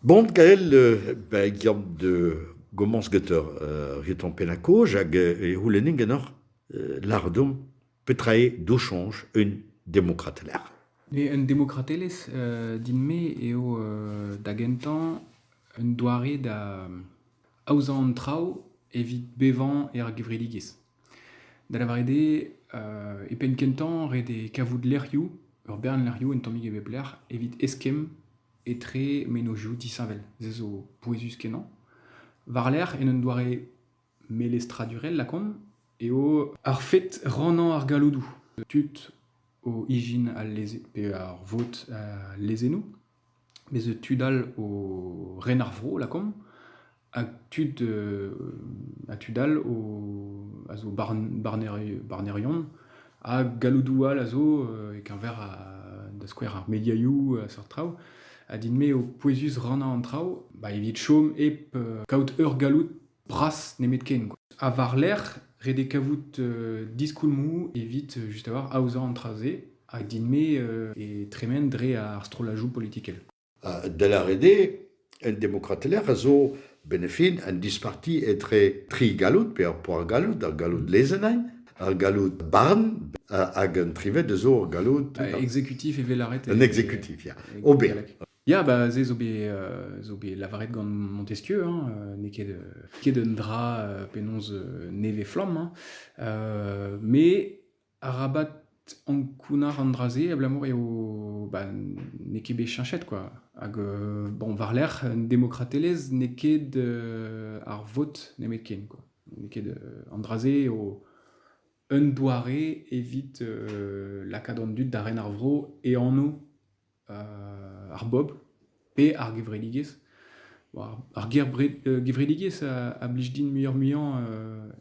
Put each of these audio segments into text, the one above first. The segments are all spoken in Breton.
Bon, Gaël, Guillaume de Gomans-Gutter, Riton Penaco, Jag et Huleningenor, l'Ardum, Petrae, change une démocrate l'air. Et un démocrateles dinme eo d'agentan un doare da aouzan trao evit bevan ar gevreligez. Da la varede e pen kentan rede kavout lerioù, ur bern lerioù en tammig e bepler, evit eskem etre menojoù disavel. Ze zo poezus kenan. Var l'er en un doare melestradurel lakom, eo ar fet ranan ar galoudou. Tut o igin al leze, pe ar vot lezenou, bez e tudal o ren ar vro lakom, a tudal o a zo barnerion, a galoudoual a zo ek an ver da skouer ar mediaioù a sort trao, a din me o poezus rana an trao, ba evit chom ep kaout ur galoud bras nemet ken. A var l'er, rede kavout diskoulmou evit just a war aouzan an traze, a din me e tremen dre ar strolajou politikel. De la RD, un démocrate l'air, a zo benefin, un disparti etre tri galoud, per ar galoud lezenain, ar galoud barn, hag un trivet de zo ar galoud... Exekutif e velaret... Un exekutif, ya. OB. Ya, ba, ze zo be lavaret gant Montesquieu, ne ket un dra penonz neve flam, me arabat an kounar an draze, ablamour eo ne ket bet chinchet, quoi. Hag, bon, var l'er, un démocratelez ne ket ar vot nemet ken, quoi. Ne ket an draze eo un doare evit lakad an dud da ren ar vro e anno ar bob, pe ar gevreligez. Ar gevreligez a blij din muian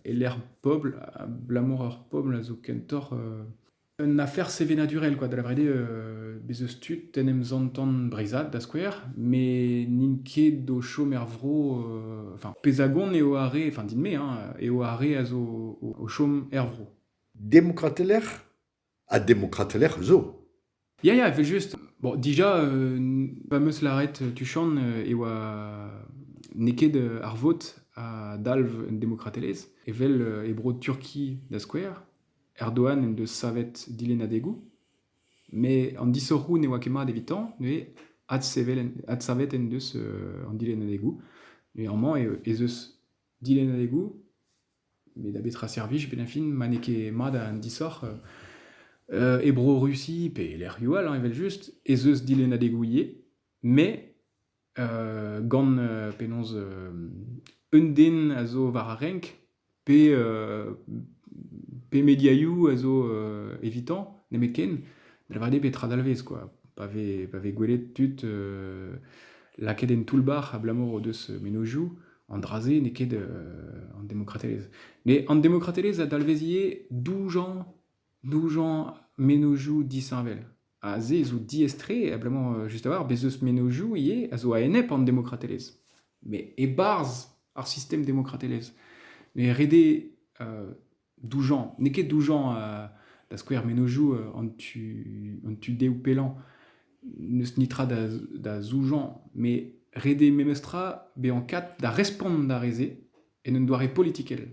e l'er pobl, a blamour ur pobl a zo kentor un affaire sevenadurel, quoi, da la vrede bez eus tud ten em zantan breizat da skouer, me nin ket do chom er vro, pezagon eo are, din me, eo are a zo o chom er vro. Démocrate l'air, a démocrate l'air zo. Ya, fe just. Bon, dija, pa meus laret tuchan e oa neket ar vot a dalv un démocratelez, evel e bro Turki da skouer, Erdogan en deus savet dilenadegou, me an disorc'hou ne oa ket evitant, ad savet en deus an dilenadegou, an man ez eus dilenadegou, me da betra servij benafin ma ne ket mat an disor e bro Russi pe lerioù evel just, ez eus dilenadegou ie, me gant penonz un den a zo war a renk, pe mediaioù a zo evitant, nemet ken, da la vrede petra dalvez, quoi. Pa ve gwelet tut laket en toulbar a blamour o deus menojoù, an draze ne ket an démocratelez. Ne an démocratelez a dalvezie doujan menojoù disavel. A ze zo diestre, ablamour just a war, bez eus menojoù ie a zo a enep an démocratelez. Me e barz ar système démocratelez. Me rede doujan, ne ket doujan da skouer menojoù an tu deu pelan, neus nitra da zoujan, me rede memestra be an kat da respond da reze en un doare politikel.